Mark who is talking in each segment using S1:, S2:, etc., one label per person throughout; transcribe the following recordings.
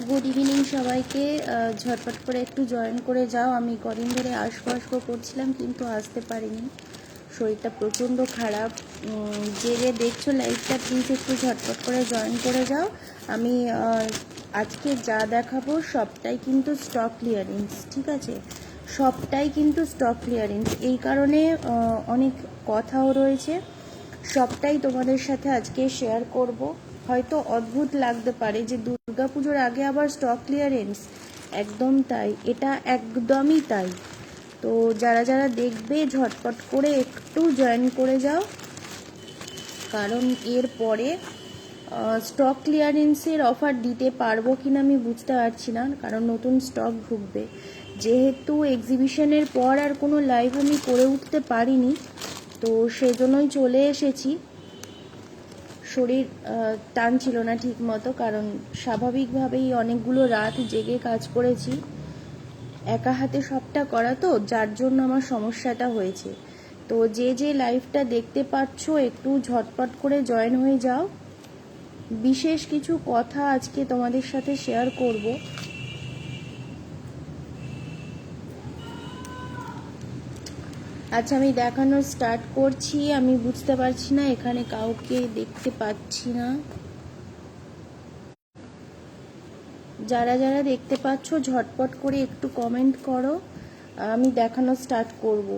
S1: Good evening সবাইকে। ঝটপট করে একটু জয়েন করে যাও। আমি কদিন ধরে আসবো করছিলাম কিন্তু আসতে পারিনি, শরীরটা প্রচণ্ড খারাপ। যে দেখছো লাইভটা প্লিজ একটু ঝটপট করে জয়েন করে যাও। আমি আজকে যা দেখাবো সবটাই কিন্তু স্টক ক্লিয়ারেন্স, ঠিক আছে? সবটাই কিন্তু স্টক ক্লিয়ারেন্স, এই কারণে অনেক কথাও রয়েছে, সবটাই তোমাদের সাথে আজকে শেয়ার করব। হয়তো অদ্ভুত লাগতে পারে যে দুর্গাপুজোর আগে আবার স্টক ক্লিয়ারেন্স, একদম তাই, এটা একদমই তাই। তো যারা যারা দেখবে ঝটপট করে একটু জয়েন করে যাও, কারণ এর পরে স্টক ক্লিয়ারেন্সের অফার দিতে পারবো কিনা আমি বুঝতে পারছি না, কারণ নতুন স্টক ঢুকবে। যেহেতু এক্সিবিশনের পর আর কোনো লাইভ আমি করে উঠতে পারিনি, তো সেজন্যই চলে এসেছি। শরীর টানছিল না ঠিক মতো, কারণ স্বাভাবিকভাবেই অনেকগুলো রাত জেগে কাজ করেছি, একা হাতে সবটা করা, তো যার জন্য আমার সমস্যাটা হয়েছে। তো যে লাইভটা দেখতে পাচ্ছ একটু ঝটপট করে জয়েন হয়ে যাও। বিশেষ কিছু কথা আজকে তোমাদের সাথে শেয়ার করব। আচ্ছা, আমি দেখানো স্টার্ট করছি। আমি বুঝতে পারছি না, এখানে কাউকে দেখতে পাচ্ছি না। যারা যারা দেখতে পাচ্ছ ঝটপট করে একটু কমেন্ট করো, আমি দেখানো স্টার্ট করব।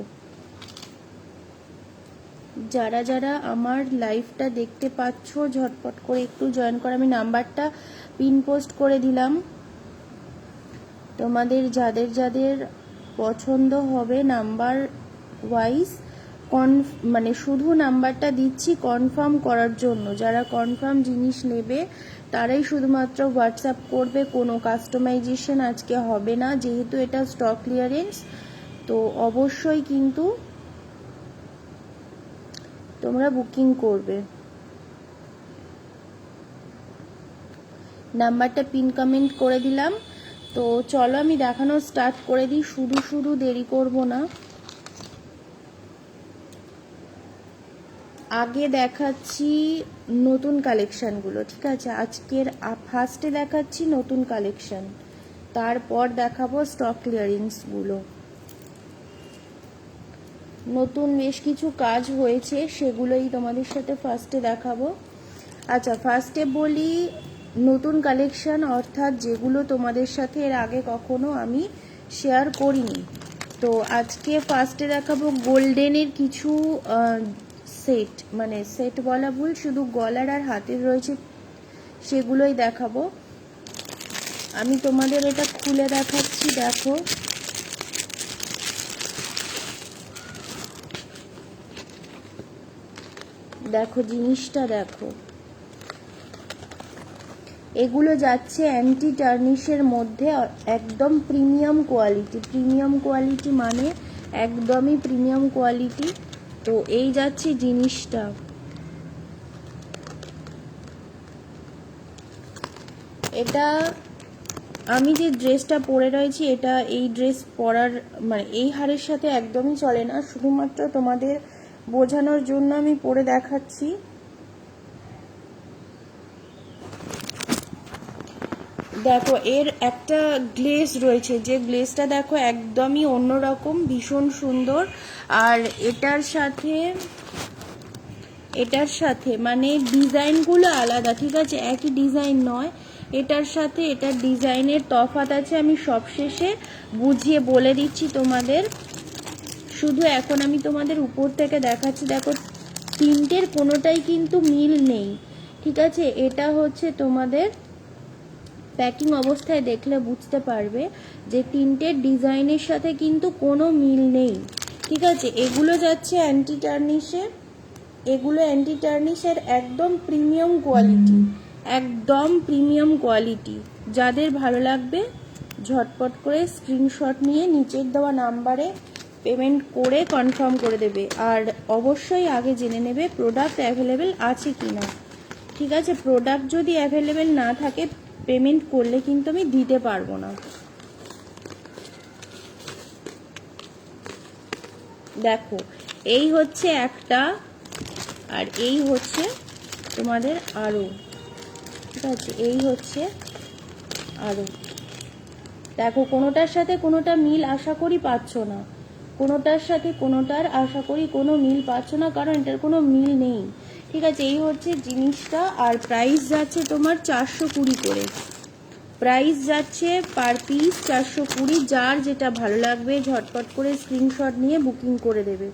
S1: যারা যারা আমার লাইভটা দেখতে পাচ্ছ ঝটপট করে একটু জয়েন করো। আমি নাম্বারটা পিন পোস্ট করে দিলাম, তোমাদের যাদের যাদের পছন্দ হবে নাম্বার ওয়াইজ মানে শুধু নাম্বারটা দিচ্ছি কনফার্ম করার জন্য। যারা কনফার্ম জিনিস নেবে তারাই শুধুমাত্র হোয়াটসঅ্যাপ করবে, কোনো কাস্টমাইজেশন আজকে হবে না, যেহেতু এটা স্টক ক্লিয়ারেন্স। তো অবশ্যই কিন্তু তোমরা বুকিং করবে। নাম্বারটা পিন কমেন্ট করে দিলাম। তো চলো আমি দেখানো স্টার্ট করে দিই, শুধু দেরি করব না। আগে দেখাচ্ছি নতুন কালেকশানগুলো, ঠিক আছে? আজকের ফার্স্টে দেখাচ্ছি নতুন কালেকশান, তারপর দেখাবো স্টক ক্লিয়ারেন্সগুলো। নতুন বেশ কিছু কাজ হয়েছে, সেগুলোই তোমাদের সাথে ফার্স্টে দেখাবো। আচ্ছা, ফার্স্টে বলি নতুন কালেকশান, অর্থাৎ যেগুলো তোমাদের সাথে এর আগে কখনো আমি শেয়ার করিনি। তো আজকে ফার্স্টে দেখাবো গোল্ডেনের কিছু সেট, মানে সেট বলা ভুল, শুধু গলার আর হাতের রয়েছে, সেগুলোই দেখাবো। আমি তোমাদের এটা খুলে দেখাচ্ছি, দেখো। দেখো জিনিসটা দেখো, এগুলো যাচ্ছে অ্যান্টি টার্নিশের মধ্যে, একদম প্রিমিয়াম কোয়ালিটি। প্রিমিয়াম কোয়ালিটি মানে একদমই প্রিমিয়াম কোয়ালিটি। তো এই যাচ্ছে জিনিসটা, এটা আমি যে ড্রেসটা পরে রয়েছি, এটা এই ড্রেস পরার মানে এই হারের সাথে একদমই চলে না, শুধুমাত্র তোমাদের বোঝানোর জন্য আমি পরে দেখাচ্ছি। দেখো এর একটা গ্লেজ রয়েছে, যে গ্লেজটা দেখো একদমই অন্যরকম, ভীষণ সুন্দর। আর এটার সাথে মানে ডিজাইনগুলো আলাদা, ঠিক আছে? একই ডিজাইন নয়, এটার সাথে এটার ডিজাইনের তফাৎ আছে। আমি সবশেষে বুঝিয়ে বলে দিচ্ছি তোমাদের, শুধু এখন আমি তোমাদের উপর থেকে দেখাচ্ছি। দেখো তিনটের কোনোটাই কিন্তু মিল নেই, ঠিক আছে? এটা হচ্ছে তোমাদের প্যাকিং অবস্থায় দেখলে বুঝতে পারবে যে তিনটের ডিজাইনের সাথে কিন্তু কোনো মিল নেই, ঠিক আছে? এগুলো যাচ্ছে অ্যান্টি টার্নিশে, এগুলো অ্যান্টি টার্নিশের একদম প্রিমিয়াম কোয়ালিটি, একদম প্রিমিয়াম কোয়ালিটি। যাদের ভালো লাগবে ঝটপট করে স্ক্রিনশট নিয়ে নিচের দেওয়া নাম্বারে পেমেন্ট করে কনফার্ম করে দেবে। আর অবশ্যই আগে জেনে নেবে প্রোডাক্ট অ্যাভেলেবেল আছে কি না, ঠিক আছে? প্রোডাক্ট যদি অ্যাভেলেবেল না থাকে পেমেন্ট করলে কিন্তু আমি দিতে পারবো না। দেখো এই হচ্ছে একটা, আর এই হচ্ছে তোমাদের আরও, ঠিক আছে? এই হচ্ছে আরও দেখো, কোনোটার সাথে কোনোটা মিল আশা করি পাচ্ছ না, কোনোটার সাথে কোনোটার আশা করি কোনো মিল পাচ্ছ না, কারণ এটার কোনো মিল নেই। ঠিক আছে, এই হচ্ছে জিনিসটা। আর প্রাইস যাচ্ছে তোমার 420 করে, প্রাইস যাচ্ছে পার পিস 420। যার যেটা ভালো লাগবে ঝটপট করে স্ক্রিনশট নিয়ে বুকিং করে দেবে।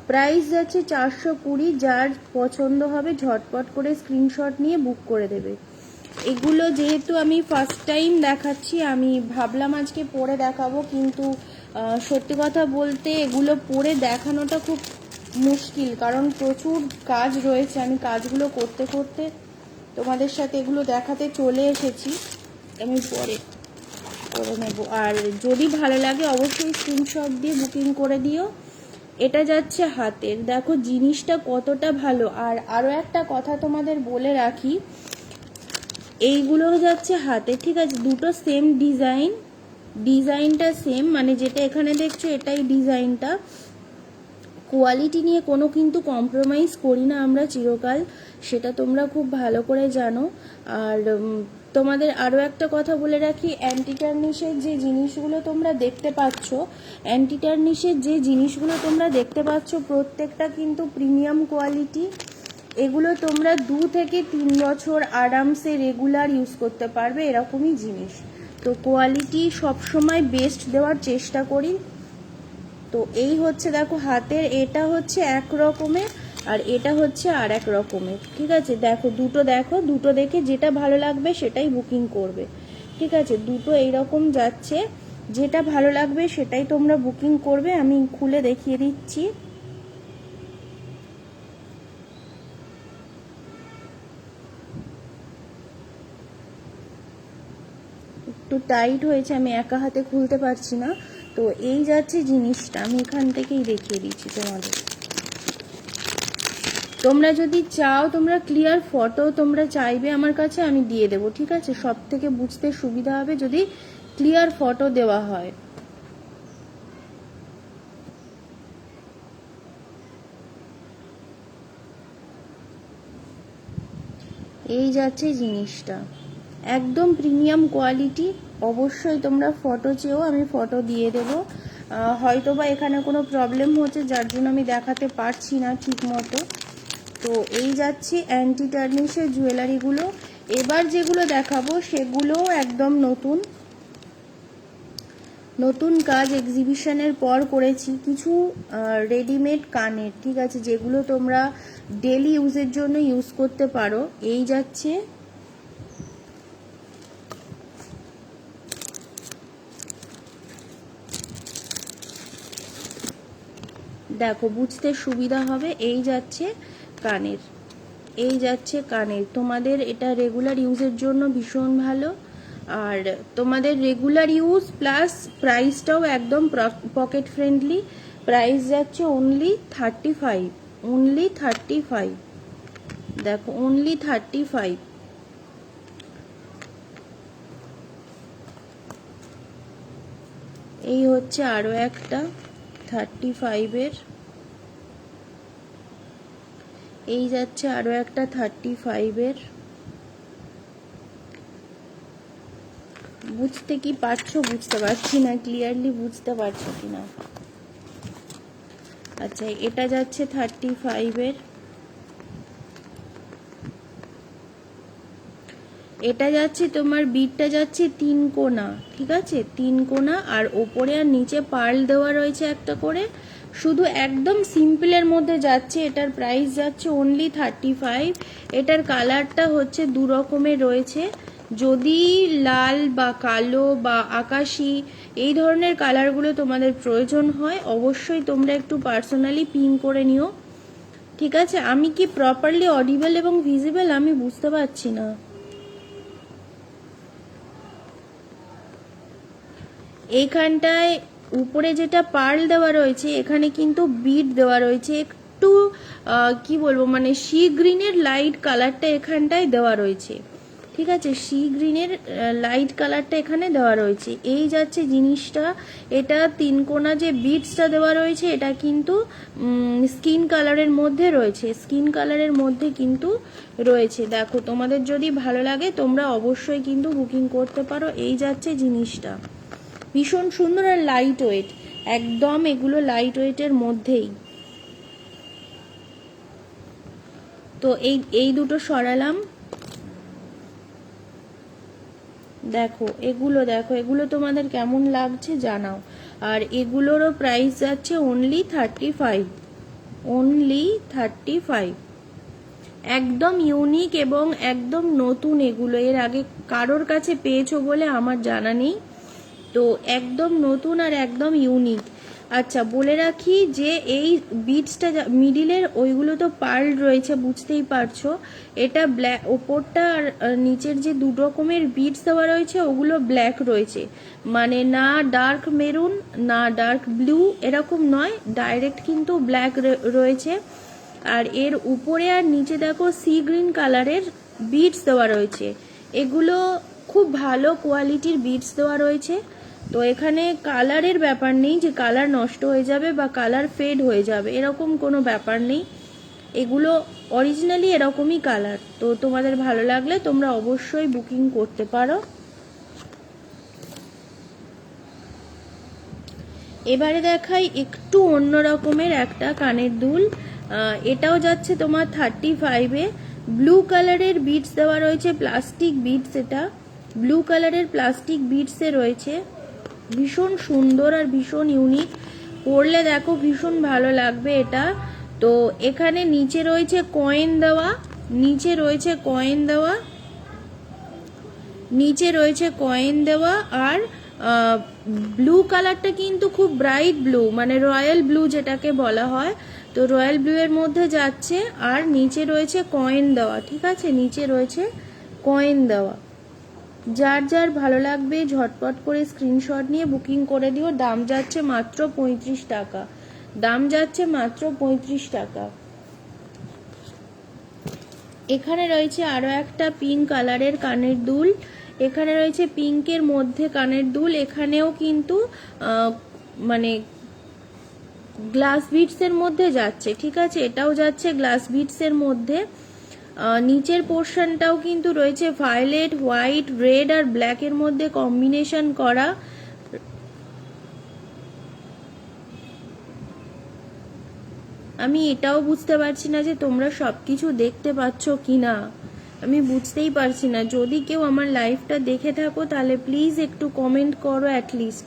S1: প্রাইস যাচ্ছে 420, যার পছন্দ হবে ঝটপট করে স্ক্রিনশট নিয়ে বুক করে দেবে। এগুলো যেহেতু আমি ফার্স্ট টাইম দেখাচ্ছি, আমি ভাবলাম আজকে পরে দেখাবো, কিন্তু সত্যি কথা বলতে এগুলো পরে দেখানোটা খুব মুশকিল, কারণ প্রচুর কাজ রয়েছে। আমি কাজগুলো করতে করতে তোমাদের সাথে এগুলো দেখাতে চলে এসেছি, আমি পরে করে নেব। আর যদি ভালো লাগে অবশ্যই স্ক্রিনশট দিয়ে বুকিং করে দিও। এটা যাচ্ছে হাতের, দেখো জিনিসটা কতটা ভালো। আর আরও একটা কথা তোমাদের বলে রাখি, এইগুলো যাচ্ছে হাতে, ঠিক আছে, দুটো সেম ডিজাইন, ডিজাইনটা সেম, মানে যেটা এখানে দেখছো এটাই ডিজাইনটা। কোয়ালিটি নিয়ে কোনো কিন্তু কম্প্রোমাইজ করি না আমরা চিরকাল, সেটা তোমরা খুব ভালো করে জানো। আর তোমাদের আরও একটা কথা বলে রাখি, অ্যান্টি টার্নিশের যে জিনিসগুলো তোমরা দেখতে পাচ্ছ, অ্যান্টি টার্নিশের যে জিনিসগুলো তোমরা দেখতে পাচ্ছ প্রত্যেকটা কিন্তু প্রিমিয়াম কোয়ালিটি। এগুলো তোমরা 2 থেকে 3 বছর আরামসে রেগুলার ইউজ করতে পারবে, এরকমই জিনিস। তো কোয়ালিটি সবসময় বেস্ট দেওয়ার চেষ্টা করি। তো এই হচ্ছে দেখো হাতের, এটা হচ্ছে এক রকমের আর এটা হচ্ছে আর এক রকমের। ঠিক আছে, দেখো দুটো দেখে যেটা ভালো লাগবে সেটাই বুকিং করবে। ঠিক আছে, দুটো এইরকম যাচ্ছে, যেটা ভালো লাগবে সেটাই তোমরা বুকিং করবে। আমি খুলে দেখিয়ে দিচ্ছি। একটু টাইট হয়েছে, আমি একা হাতে খুলতে পারছি না। তো এই যাচ্ছে জিনিসটা, আমি এখান থেকেই দেখিয়ে দিচ্ছি তোমাদের। তোমরা যদি চাও, তোমরা ক্লিয়ার ফটো তোমরা চাইবে আমার কাছে, আমি দিয়ে দেবো। ঠিক আছে, সব থেকে বুঝতে সুবিধা হবে যদি ক্লিয়ার ফটো দেওয়া হয়। এই যাচ্ছে জিনিসটা, একদম প্রিমিয়াম কোয়ালিটি। অবশ্যই তোমরা ফটো চেয়েও, আমি ফটো দিয়ে দেবো। হয়তোবা এখানে কোনো প্রবলেম হচ্ছে যার জন্য আমি দেখাতে পারছি না ঠিক মতো। তো এই যাচ্ছি অ্যান্টি টার্নিশের জুয়েলারিগুলো। এবার যেগুলো দেখাবো সেগুলো একদম নতুন নতুন কাজ, এক্সিবিশনের পর করেছি কিছু রেডিমেড কানের। ঠিক আছে, যেগুলো তোমরা ডেলি ইউজের জন্য ইউজ করতে পারো। এই যাচ্ছে দেখো, বুঝতে সুবিধা হবে। এই যাচ্ছে কানের, এই যাচ্ছে কানের। তোমাদের এটা রেগুলার ইউজের জন্য ভীষণ ভালো, আর তোমাদের রেগুলার ইউজ প্লাস প্রাইসটাও একদম পকেট ফ্রেন্ডলি। প্রাইস যাচ্ছে অনলি 35, অনলি 35। দেখো অনলি 35। এই হচ্ছে আরও একটা 35-এর, এই যাচ্ছে আরও একটা 35-এর। বুঝতে কি পারছো? বুঝতে পারছি না, ক্লিয়ারলি বুঝতে পারছো কিনা। আচ্ছা, এটা যাচ্ছে 35-এর, এটা যাচ্ছে তোমার বিটটা যাচ্ছে 3 কোনা। ঠিক আছে, 3 কোনা, আর ওপরে আর নিচে পার্ল দেওয়া রয়েছে একটা করে, শুধু একদম সিম্পলের মধ্যে যাচ্ছে। এটার প্রাইস যাচ্ছে অনলি 35। এটার কালারটা হচ্ছে 2 রকমের রয়েছে। যদি লাল বা কালো বা আকাশি এই ধরনের কালারগুলো তোমাদের প্রয়োজন হয়, অবশ্যই তোমরা একটু পার্সোনালি পিন করে নিও। ঠিক আছে, আমি কি প্রপারলি অডিবল এবং ভিজিবল আমি বুঝতে পারছি না। এইখানটায় উপরে যেটা পার্ল দেওয়া রয়েছে, এখানে কিন্তু বিট দেওয়া রয়েছে একটু কি বলবো, মানে সি গ্রিনের লাইট কালারটা এখানটায় দেওয়া রয়েছে। ঠিক আছে, সি গ্রিনের লাইট কালারটা এখানে দেওয়া রয়েছে। এই যাচ্ছে জিনিসটা, এটা 3 কোণা যে বিটসটা দেওয়া রয়েছে এটা কিন্তু স্কিন কালারের মধ্যে রয়েছে, স্কিন কালারের মধ্যে কিন্তু রয়েছে। দেখো তোমাদের যদি ভালো লাগে তোমরা অবশ্যই কিন্তু বুকিং করতে পারো। এই যাচ্ছে জিনিসটা, ভীষণ সুন্দর আর লাইট ওয়েট, একদম এগুলো লাইট ওয়েটের মধ্যেই। তো এই দুটো সরালাম। দেখো এগুলো তোমাদের কেমন লাগছে জানাও। আর এগুলোরও প্রাইস যাচ্ছে অনলি 35, অনলি 35। একদম ইউনিক এবং একদম নতুন এগুলো, এর আগে কারোর কাছে পেয়েছো বলে আমার জানা নেই। তো একদম নতুন আর একদম ইউনিক। আচ্ছা বলে রাখি যে এই বিটসটা মিডিলের ওইগুলো তো পার্ল রয়েছে বুঝতেই পারছো, এটা ব্ল্যাক, ওপরটা আর নিচের যে দু রকমের বিটস দেওয়া রয়েছে ওগুলো ব্ল্যাক রয়েছে, মানে না ডার্ক মেরুন না ডার্ক ব্লু এরকম নয়, ডাইরেক্ট কিন্তু ব্ল্যাক রয়েছে। আর এর উপরে আর নিচে দেখো সি গ্রিন কালারের বিটস দেওয়া রয়েছে, এগুলো খুব ভালো কোয়ালিটির বিটস দেওয়া রয়েছে। তো এখানে কালারের ব্যাপার নেই যে কালার নষ্ট হয়ে যাবে বা কালার ফেড হয়ে যাবে, এরকম কোনো ব্যাপার নেই, এগুলো অরিজিনালি এরকমই কালার। তো তোমাদের ভালো লাগলে তোমরা অবশ্যই বুকিং করতে পারো। এবারে দেখাই একটু অন্য রকমের একটা কানের দুল, এটাও যাচ্ছে তোমার 35-এ। ব্লু কালারের বিটস দেওয়া রয়েছে, প্লাস্টিক বিটস, এটা ব্লু কালারের প্লাস্টিক বিটসে রয়েছে, ভীষণ সুন্দর আর ভীষণ ইউনিক, পরলে দেখো ভীষণ ভালো লাগবে এটা। তো এখানে নিচে রয়েছে কয়েন দেওয়া, নিচে রয়েছে কয়েন দেওয়া, নিচে রয়েছে কয়েন দেওয়া। আর ব্লু কালারটা কিন্তু খুব ব্রাইট ব্লু, মানে রয়্যাল ব্লু যেটাকে বলা হয়, তো রয়্যাল ব্লু এর মধ্যে যাচ্ছে। আর নিচে রয়েছে কয়েন দেওয়া, ঠিক আছে, নিচে রয়েছে কয়েন দেওয়া। যার যার ভালো লাগবে ঝটপট করে স্ক্রিনশট নিয়ে বুকিং করে দিও। দাম যাচ্ছে মাত্র 35 টাকা, দাম যাচ্ছে মাত্র 35 টাকা। এখানে রয়েছে আরো একটা পিঙ্ক কালারের কানের দুল, এখানে রয়েছে পিঙ্কের মধ্যে কানের দুল, এখানেও কিন্তু মানে গ্লাস বিটসের মধ্যে যাচ্ছে, ঠিক আছে, এটাও যাচ্ছে গ্লাস বিটসের মধ্যে। নিচের পোর্শনটাও কিন্তু রয়েছে ভায়োলেট, হোয়াইট, রেড আর ব্ল্যাকের মধ্যে কম্বিনেশন করা। আমি এটাও বুঝতে পারছি না যে তোমরা সবকিছু দেখতে পাচ্ছ কিনা, আমি বুঝতেই পারছি না। যদি কেউ আমার লাইভটা দেখে থাকো তাহলে প্লিজ একটু কমেন্ট করো অ্যাটলিস্ট।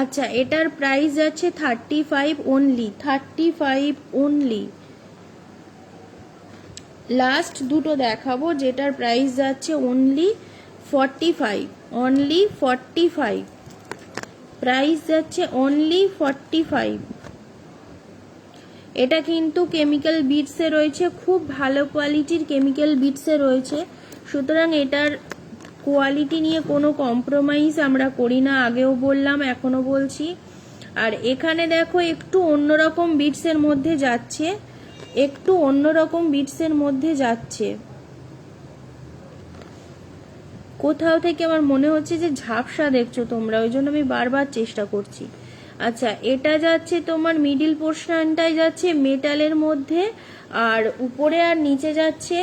S1: আচ্ছা এটার প্রাইস যাচ্ছে 35 অনলি, 35 অনলি। লাস্ট দুটো দেখাবো যেটার প্রাইস যাচ্ছে অনলি 45, অনলি 45, প্রাইস যাচ্ছে অনলি 45। এটা কিন্তু কেমিক্যাল বিটসে রয়েছে, খুব ভালো কোয়ালিটির কেমিক্যাল বিটসে রয়েছে, সুতরাং এটার কোয়ালিটি নিয়ে কোনো কম্প্রোমাইজ আমরা করি না, আগেও বললাম এখনো বলছি। আর এখানে দেখো একটু অন্যরকম বিটসের মধ্যে যাচ্ছে, একটু অন্যরকম বিটসের মধ্যে যাচ্ছে, কোথাও থেকে আমার মনে হচ্ছে যে ঝাপসা দেখছো তোমরা, ওই জন্য আমি বারবার চেষ্টা করছি। আচ্ছা এটা যাচ্ছে তোমার মিডিল পোর্শনটাই যাচ্ছে মেটালের মধ্যে, আর উপরে আর নিচে যাচ্ছে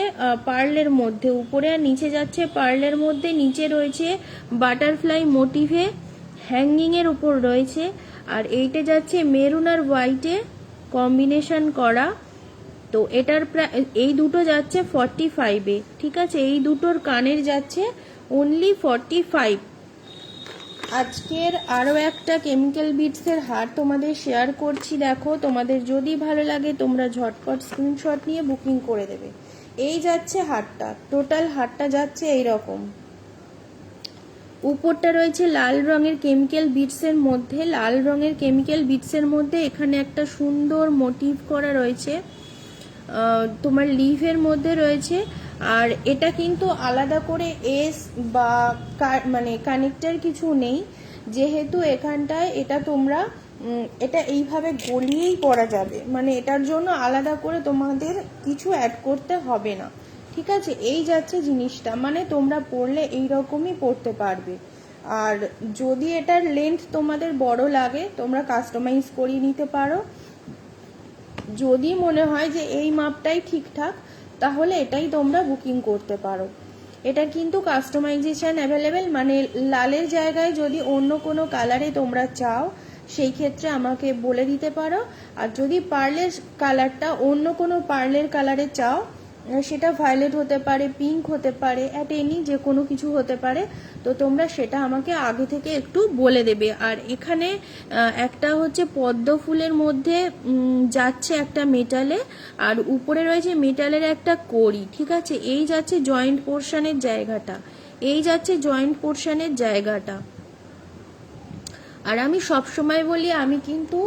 S1: পার্লের মধ্যে, উপরে আর নিচে যাচ্ছে পার্লের মধ্যে, নিচে রয়েছে বাটারফ্লাই মোটিভে হ্যাঙ্গিং এর উপর রয়েছে। আর এইটা যাচ্ছে মেরুন আর হোয়াইটে কম্বিনেশন করা। তো এটার এই দুটো যাচ্ছে 45-এ, ঠিক আছে, এই দুটোর কানের যাচ্ছে অনলি 45। আজকের আরও একটা কেমিক্যাল বিটসের হার তোমাদের শেয়ার করছি, দেখো তোমাদের যদি ভালো লাগে তোমরা ঝটপট স্ক্রিনশট নিয়ে বুকিং করে দেবে। এই যাচ্ছে হারটা, টোটাল হারটা যাচ্ছে এই রকম। উপরটা রয়েছে লাল রঙের কেমিক্যাল বিটসের মধ্যে, লাল রঙের কেমিক্যাল বিটসের মধ্যে এখানে একটা সুন্দর মোটিভ করা রয়েছে, তোমার লিভের মধ্যে রয়েছে। আর এটা কিন্তু আলাদা করে এস বা মানে কানেক্টার কিছু নেই, যেহেতু এখানটায় এটা তোমরা এটা এইভাবে গলিয়েই পরা যাবে, মানে এটার জন্য আলাদা করে তোমাদের কিছু অ্যাড করতে হবে না, ঠিক আছে, এই যাচ্ছে জিনিসটা, মানে তোমরা পরলে এইরকমই পরতে পারবে। আর যদি এটার লেন্থ তোমাদের বড় লাগে তোমরা কাস্টমাইজ করিয়ে নিতে পারো। যদি মনে হয় যে এই মাপটাই ঠিকঠাক তাহলে এটাই তোমরা বুকিং করতে পারো। এটা কিন্তু কাস্টমাইজেশন অ্যাভেলেবেল, মানে লালের জায়গায় যদি অন্য কোনো কালারে তোমরা চাও সেই ক্ষেত্রে আমাকে বলে দিতে পারো। আর যদি পার্লের কালারটা অন্য কোনো পার্লের কালারে চাও, সেটা ভায়োলেট হতে পারে, পিঙ্ক হতে পারে, অ্যাট এনি যে কোনো কিছু হতে পারে, তো তোমরা সেটা আমাকে আগে থেকে একটু বলে দেবে। আর এখানে একটা হচ্ছে পদ্ম ফুলের মধ্যে যাচ্ছে একটা মেটালে, আর উপরে রয়েছে মেটালের একটা কড়ি। ঠিক আছে, এই যাচ্ছে জয়েন্ট পোর্শনের জায়গাটা, এই যাচ্ছে জয়েন্ট পোর্শনের জায়গাটা। আর আমি সব সময় বলি আমি কিন্তু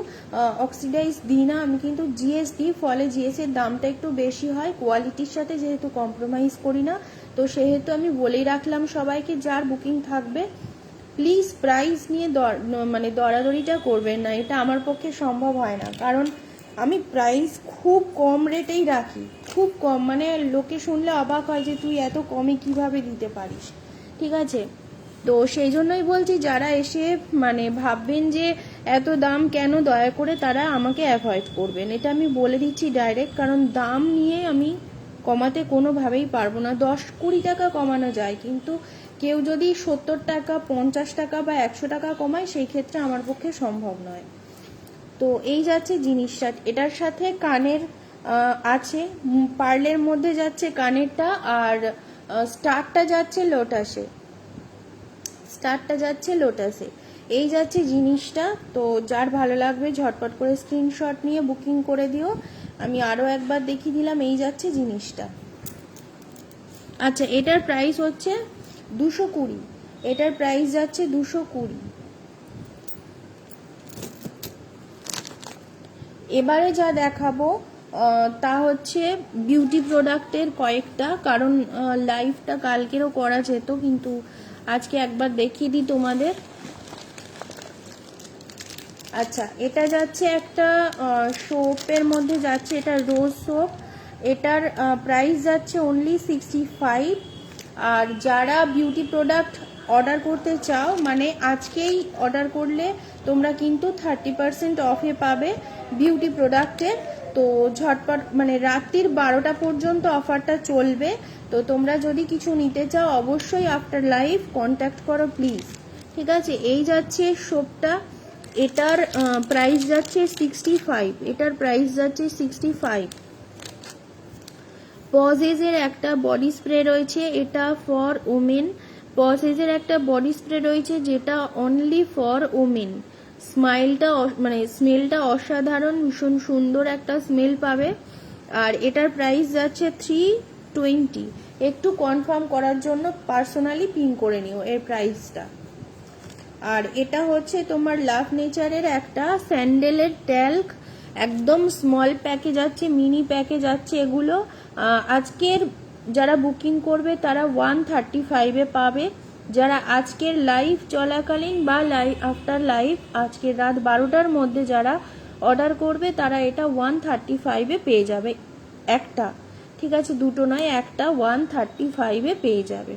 S1: অক্সিডাইজ দিই না, আমি কিন্তু জিএস দিই, ফলে জিএসের দামটা একটু বেশি হয়। কোয়ালিটির সাথে যেহেতু কম্প্রোমাইজ করি না, তো সেহেতু আমি বলেই রাখলাম সবাইকে যার বুকিং থাকবে প্লিজ প্রাইস নিয়ে মানে দরাদরিটা করবেন না, এটা আমার পক্ষে সম্ভব হয় না। কারণ আমি প্রাইস খুব কম রেটেই রাখি, খুব কম, মানে লোকে শুনলে অবাক হয় যে তুই এত কমে কিভাবে দিতে পারিস। ঠিক আছে, তো সেই জন্যই বলছি যারা এসে মানে ভাববেন যে এত দাম কেন, দয়া করে তারা আমাকে অ্যাভয়েড করবেন, এটা আমি বলে দিচ্ছি ডাইরেক্ট। কারণ দাম নিয়ে আমি কমাতে কোনোভাবেই পারবো না। 10-20 টাকা কমানো যায়, কিন্তু কেউ যদি 70 টাকা, 50 টাকা বা 100 টাকা কমায় সেই ক্ষেত্রে আমার পক্ষে সম্ভব নয়। তো এই যাচ্ছে জিনিসটা, এটার সাথে কানের আছে, পার্লের মধ্যে যাচ্ছে কানেরটা, আর স্টারটা যাচ্ছে লোটাসে, স্টারটা যাচ্ছে লোটাসে। এই যাচ্ছে জিনিসটা। তো যার ভালো লাগবে ঝটপট করে স্ক্রিনশট নিয়ে বুকিং করে দিও। আমি আরও একবার দেখিয়ে দিলাম, এই যাচ্ছে জিনিসটা। আচ্ছা, এটার প্রাইস হচ্ছে 220, এটার প্রাইস যাচ্ছে 220। এবারে যা দেখাবো তা হচ্ছে বিউটি প্রোডাক্টের কয়েকটা, কারণ লাইভটা কালকেরও করা যেত কিন্তু আজকে একবার দেখিয়ে দিই তোমাদের। আচ্ছা, এটা যাচ্ছে একটা সোপের মধ্যে যাচ্ছে, এটা রোজ সোপ, এটার প্রাইস যাচ্ছে অনলি 65। আর যারা বিউটি প্রোডাক্ট অর্ডার করতে চাও, মানে আজকেই অর্ডার করলে তোমরা কিন্তু 30% অফে পাবে বিউটি প্রোডাক্টের। তো ঝটপট, মানে রাত্রির 12টা পর্যন্ত অফারটা চলবে। তো তোমরা যদি কিছু নিতে চাও অবশ্যই আফটার লাইভ কন্ট্যাক্ট করো প্লিজ। ঠিক আছে, এই যাচ্ছে সোপটা, এটার প্রাইস যাচ্ছে 65, এটার প্রাইস যাচ্ছে 65। পজেজের একটা বডি স্প্রে রয়েছে, এটা ফর ওমেন। পজেজের একটা বডি স্প্রে রয়েছে যেটা অনলি ফর ওমেন। মানে স্মেলটা অসাধারণ, ভীষণ সুন্দর একটা স্মেল পাবে। আর এটার প্রাইস যাচ্ছে 320। একটু কনফার্ম করার জন্য পার্সোনালি পিন করে নিও এর প্রাইসটা। আর এটা হচ্ছে তোমার লাভ নেচারের একটা স্যান্ডেলের ট্যাল্ক, একদম স্মল প্যাকে যাচ্ছে, মিনি প্যাকে যাচ্ছে এগুলো। আজকের যারা বুকিং করবে তারা 135-এ পাবে। যারা আজকের লাইভ চলাকালীন বা লাইভ আফটার লাইভ আজকের রাত 12টার মধ্যে যারা অর্ডার করবে তারা এটা 135-এ পেয়ে যাবে একটা। ঠিক আছে, দুটো নয়, একটা 135-এ পেয়ে যাবে।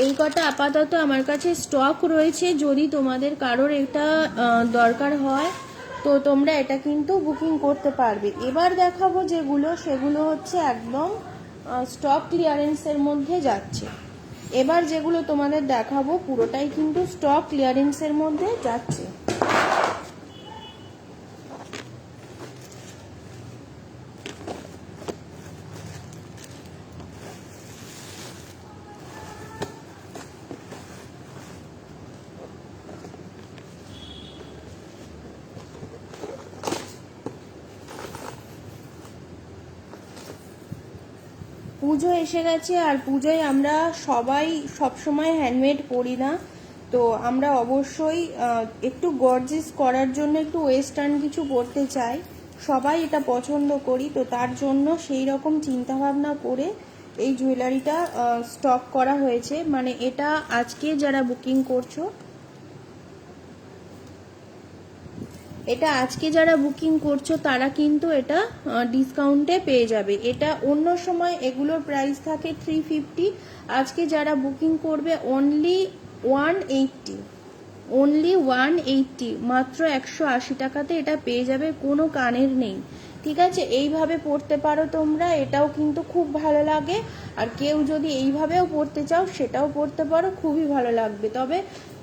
S1: এই কটা আপাতত আমার কাছে স্টক রয়েছে, যদি তোমাদের কারোর এটা দরকার হয় তো তোমরা এটা কিন্তু বুকিং করতে পারবে। এবার দেখাবো যেগুলো, সেগুলো হচ্ছে একদম স্টক ক্লিয়ারেন্সের মধ্যে যাচ্ছে। এবার যেগুলো তোমাদের দেখাবো পুরোটাই কিন্তু স্টক ক্লিয়ারেন্সের মধ্যে যাচ্ছে। পুজো এসে গেছে, আর পুজোয় আমরা সবাই সবসময় হ্যান্ডমেড করি না, তো আমরা অবশ্যই একটু গর্জিয়াস করার জন্য একটু ওয়েস্টার্ন কিছু পরতে চাই, সবাই এটা পছন্দ করি। তো তার জন্য সেই রকম চিন্তাভাবনা করে এই জুয়েলারিটা স্টক করা হয়েছে। মানে এটা আজকে যারা বুকিং করছো, এটা আজকে যারা বুকিং করছো তারা কিন্তু এটা ডিসকাউন্টে পেয়ে যাবে। এটা অন্য সময় এগুলোর প্রাইস থাকে 350, আজকে যারা বুকিং করবে অনলি 180, অনলি 180, মাত্র 180 টাকাতে এটা পেয়ে যাবে, কোনো কানের নেই। ঠিক আছে, এইভাবে পড়তে পারো তোমরা, এটাও কিন্তু খুব ভালো লাগে। আর কেউ যদি এইভাবেও পড়তে চাও সেটাও পড়তে পারো, খুবই ভালো লাগবে। তবে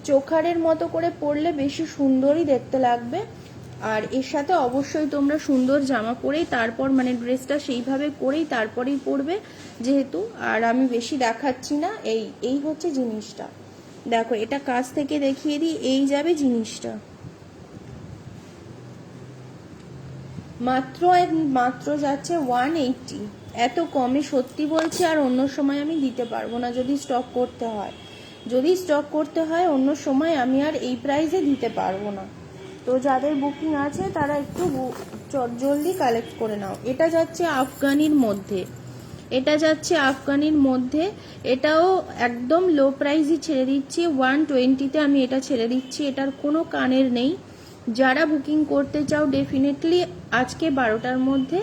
S1: চোখারের মতো করে পরলে বেশি সুন্দরই দেখতে লাগবে। আর এর সাথে অবশ্যই তোমরা সুন্দর জামা পরেই তারপর, মানে ড্রেসটা সেইভাবে করেই তারপরেই পরবে যেহেতু। আর আমি বেশি দেখাচ্ছি না, এই হচ্ছে জিনিসটা। দেখো এটা কাছ থেকে দেখিয়ে দিই, এই যাবে জিনিসটা, মাত্র যাচ্ছে 180। এত কমে সত্যি বলছি, আর অন্য সময় আমি দিতে পারবো না যদি স্টক করতে হয়। যদি স্টক করতে হয় অন্য সময় আমি আর এই প্রাইসে দিতে পারবো না। তো যাদের বুকিং আছে তারা একটু জলদি কালেক্ট করে নাও। এটা যাচ্ছে আফগানির মধ্যে, এটা যাচ্ছে আফগানির মধ্যে, এটাও একদম লো প্রাইসই ছেড়ে দিচ্ছি, 120-তে আমি এটা ছেড়ে দিচ্ছি। এটার কোনো কানের নেই। যারা বুকিং করতে চাও ডেফিনেটলি আজকে 12টার মধ্যে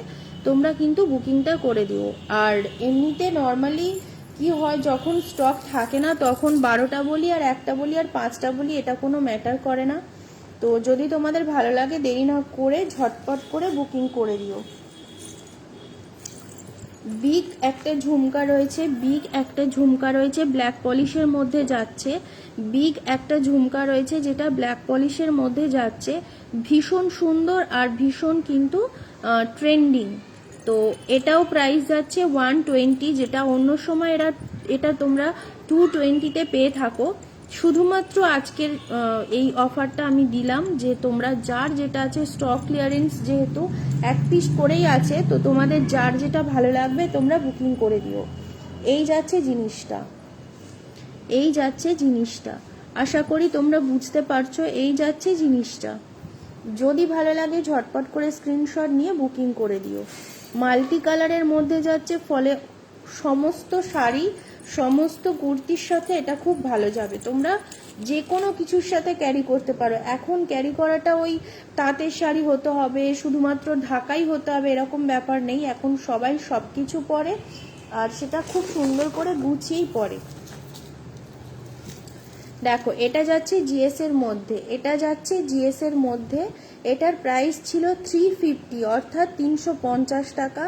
S1: তোমরা কিন্তু বুকিংটা করে দিও। আর এমনিতে নর্মালি কি হয়, যখন স্টক থাকে না তখন 12টা বলি আর 1টা বলি আর 5টা বলি, এটা কোনো ম্যাটার করে না। তো যদি তোমাদের ভালো লাগে দেরি না করে ঝটপট করে বুকিং করে দিও। বিগ একটা ঝুমকা রয়েছে, বিগ একটা ঝুমকা রয়েছে ব্ল্যাক পলিশের মধ্যে যাচ্ছে, বিগ একটা ঝুমকা রয়েছে যেটা ব্ল্যাক পলিশের মধ্যে যাচ্ছে, ভীষণ সুন্দর আর ভীষণ কিন্তু ট্রেন্ডিং। তো এটাও প্রাইস যাচ্ছে 120, যেটা অন্য সময় এটা তোমরা 220-তে পেয়ে থাকো। শুধুমাত্র আজকের এই অফারটা আমি দিলাম যে তোমরা যার যেটা আছে, স্টক ক্লিয়ারেন্স যেহেতু 1 পিস করেই আছে, তো তোমাদের যার যেটা ভালো লাগবে তোমরা বুকিং করে দিও। এই যাচ্ছে জিনিসটা, এই যাচ্ছে জিনিসটা, আশা করি তোমরা বুঝতে পারছো। এই যাচ্ছে জিনিসটা, যদি ভালো লাগে ঝটপট করে স্ক্রিনশট নিয়ে বুকিং করে দিও। মাল্টি কালারের মধ্যে যাচ্ছে, ফলে সমস্ত শাড়ি সমস্ত কুর্তির সাথে এটা খুব ভালো যাবে। তোমরা যে কোনো কিছুর সাথে ক্যারি করতে পারো। এখন ক্যারি করাটা ওই তাঁতের শাড়ি হতে হবে, শুধুমাত্র ঢাকাই হতে হবে এরকম ব্যাপার নেই, এখন সবাই সব কিছু পরে আর সেটা খুব সুন্দর করে গুছিয়েই পরে। দেখো এটা যাচ্ছে জিএস এর মধ্যে, এটা যাচ্ছে জিএস এর মধ্যে, এটার প্রাইস ছিল 350 অর্থাৎ 350 টাকা।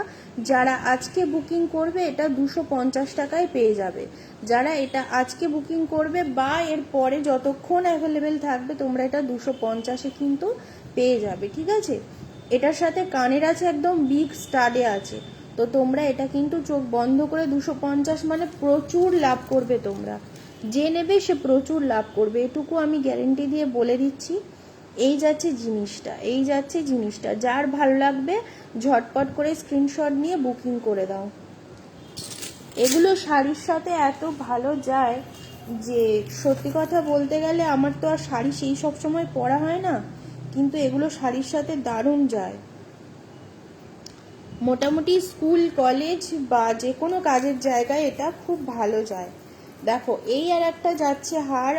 S1: যারা আজকে বুকিং করবে এটা 250 টাকায় পেয়ে যাবে। যারা এটা আজকে বুকিং করবে বা এর পরে যতক্ষণ অ্যাভেলেবেল থাকবে তোমরা এটা 250-এ কিন্তু পেয়ে যাবে। ঠিক আছে, এটার সাথে কানের আছে, একদম বিগ স্টাডে আছে। তো তোমরা এটা কিন্তু চোখ বন্ধ করে 250 মানে প্রচুর লাভ করবে তোমরা। যে নেবে সে প্রচুর লাভ করবে, এটুকু আমি গ্যারেন্টি দিয়ে বলে দিচ্ছি। এই যাচ্ছে জিনিসটা, এই যাচ্ছে জিনিসটা, যার ভালো লাগবে ঝটপট করে স্ক্রিনশট নিয়ে বুকিং করে দাও। এগুলো শাড়ির সাথে এত ভালো যায় যে সত্যি কথা বলতে গেলে আমার তো আর শাড়ি সেই সব সময় পরা হয় না, কিন্তু এগুলো শাড়ির সাথে দারুণ যায়। মোটামুটি স্কুল কলেজ বা যে কোনো কাজের জায়গায় এটা খুব ভালো যায়। দেখো এই আর একটা যাচ্ছে হার